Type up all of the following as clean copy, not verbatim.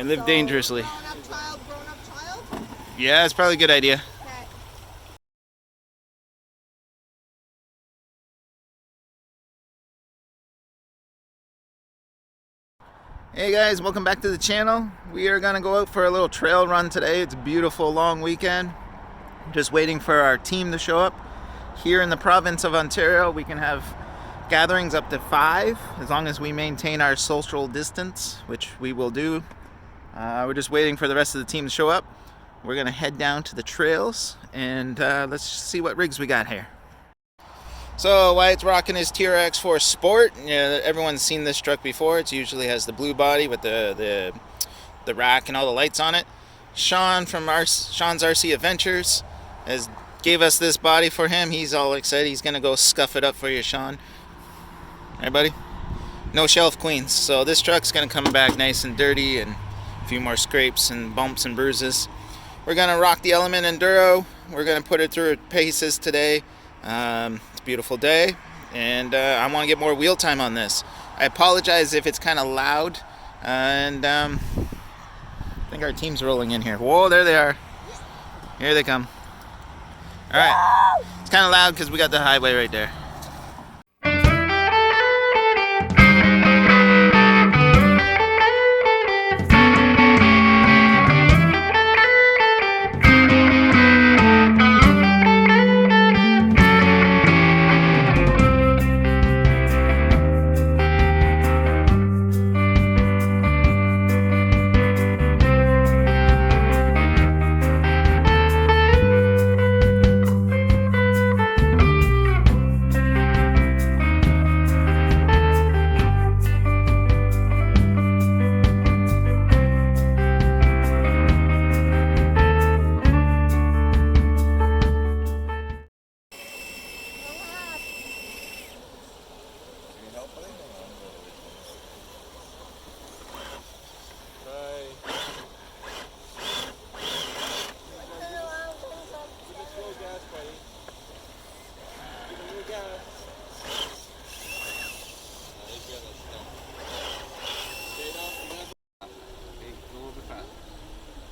Yeah, live dangerously. Grown-up child, grown-up child? Yeah, it's probably a good idea. Okay. Hey guys, welcome back to the channel. We are gonna go out for a little trail run today. It's a beautiful long weekend. Just waiting for our team to show up. Here in the province of Ontario, we can have gatherings up to 5 as long as we maintain our social distance, which we will do. We're just waiting for the rest of the team to show up. We're gonna head down to the trails and let's see what rigs we got here. So Wyatt's rocking his TRX4 Sport. Yeah, everyone's seen this truck before. It usually has the blue body with the rack and all the lights on it. Sean from Sean's RC Adventures gave us this body for him. He's all excited. He's gonna go scuff it up for you, Sean. Hey, buddy. No shelf cleans. So this truck's gonna come back nice and dirty and a few more scrapes and bumps and bruises. We're gonna rock the Element Enduro. We're gonna put it through its paces today. It's a beautiful day, and I want to get more wheel time on this. I apologize if it's kind of loud, and I think our team's rolling in here. Whoa, there they are. Here they come. All right, it's kind of loud because we got the highway right there.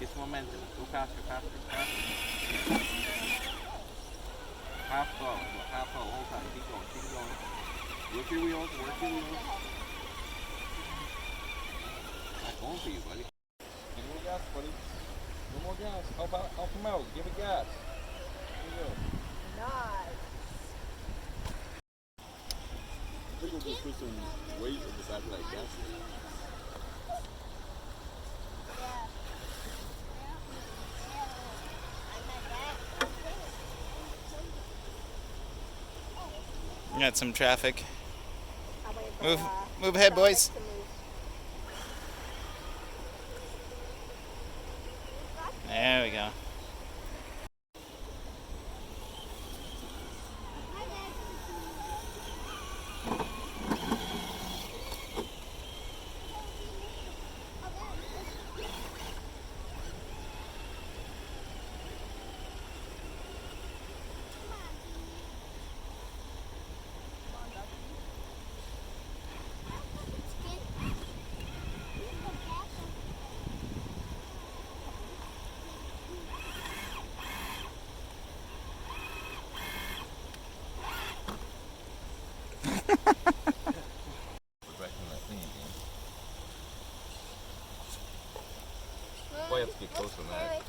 It's momentum. Go faster, faster, faster. Half slow, whole time. Keep going, keep going. Work your wheels, work your wheels. Not going for you, buddy. Give more gas, buddy. No more gas. Help him out. Give it gas. There you go. Nice. I think we'll just put some weight in the back of that gas. We got some traffic. Move ahead, boys. There we go. Boy, you have to get close on that.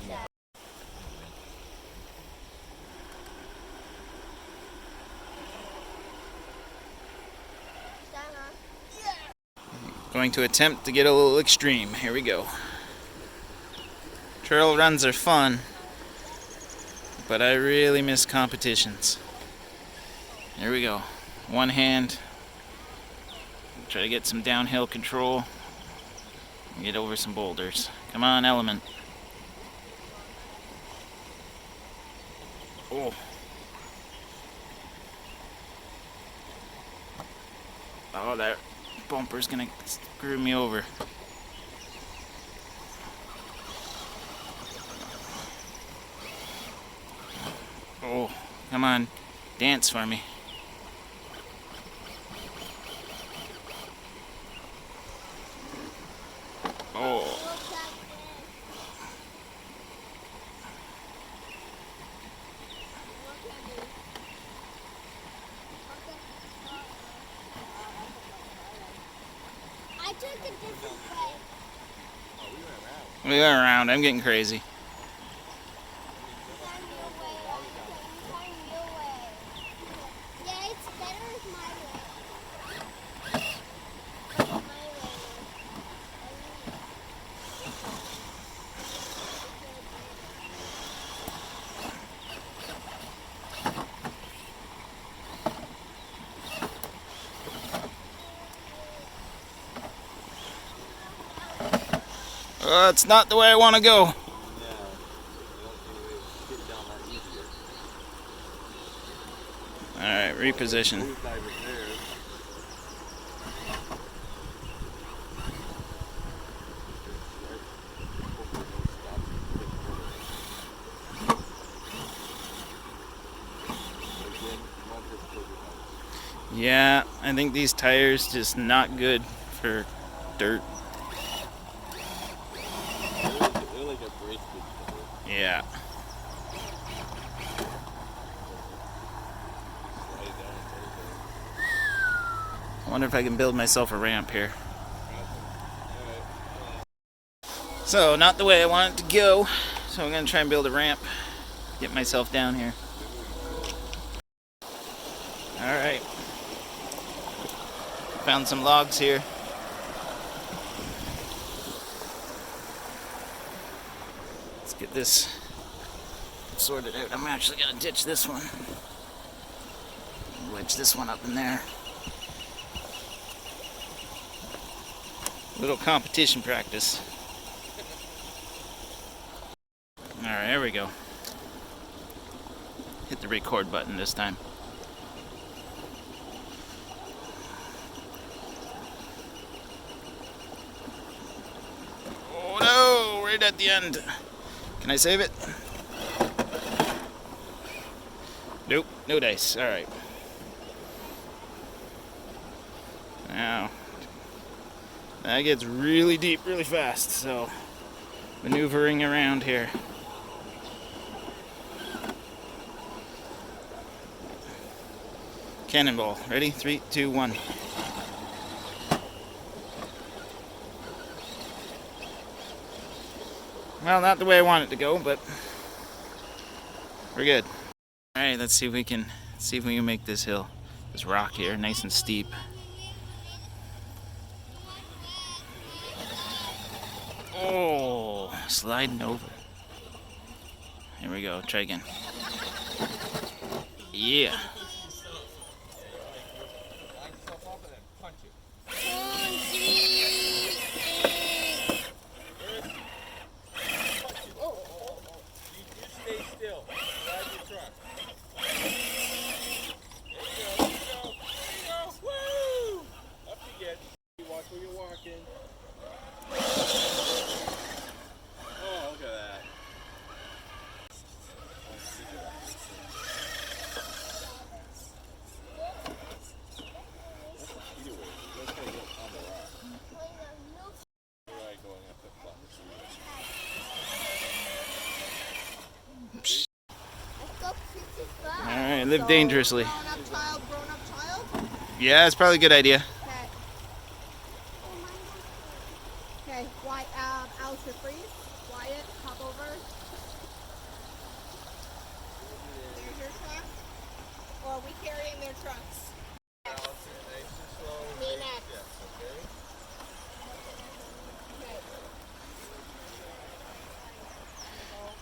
Going to attempt to get a little extreme. Here we go. Trail runs are fun, but I really miss competitions. Here we go. One hand. Try to get some downhill control. Get over some boulders. Come on, Element. Oh. Oh, that bumper's gonna screw me over. Oh, come on. Dance for me. Oh. took a different way. We went around. I'm getting crazy. Find your way. Find your way. Yeah, it's better with my way. My way. It's not the way I want to go. Alright, reposition. Yeah, I think these tires just not good for dirt. They're like a bracelet. Yeah. I wonder if I can build myself a ramp here. So, not the way I want it to go. So I'm going to try and build a ramp. Get myself down here. Alright. Found some logs here. Let's get this sorted out. I'm actually going to ditch this one. Wedge this one up in there. Little competition practice. Alright, there we go. Hit the record button this time. Oh no, right at the end. Can I save it? Nope, no dice. Alright. Now, that gets really deep really fast, so maneuvering around here. Cannonball. Ready? 3, 2, 1. Well, not the way I want it to go, but we're good. Alright, let's see if we can make this hill, this rock here, nice and steep. Oh, sliding over. Here we go, try again. Yeah. Alright, live dangerously. Grown up child. Yeah, it's probably a good idea. Okay. Okay, Alstair, freeze. Wyatt, hop over. There's your truck. Or are we carrying their trucks? Me next. Okay.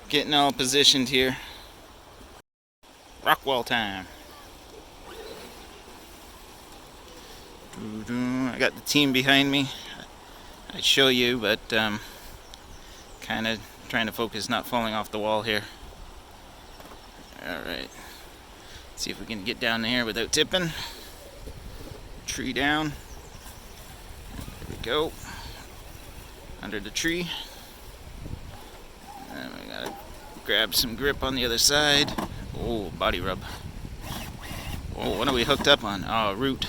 Getting all positioned here. Rockwall time. I got the team behind me. I'd show you, but kind of trying to focus, not falling off the wall here. Alright. See if we can get down there without tipping. Tree down. There we go. Under the tree. And we gotta grab some grip on the other side. Oh, body rub. Oh, what are we hooked up on? Oh, root.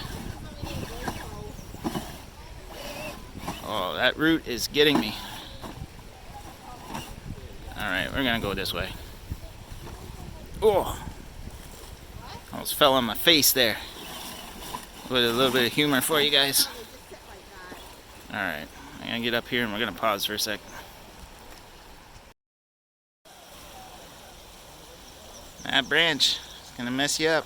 Oh, that root is getting me. Alright, we're gonna go this way. Oh! Almost fell on my face there. With a little bit of humor for you guys. Alright, I'm gonna get up here and we're gonna pause for a sec. That branch is gonna mess you up.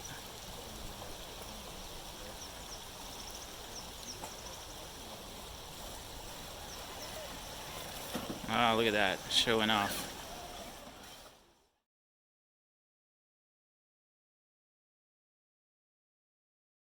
Oh, look at that, showing off.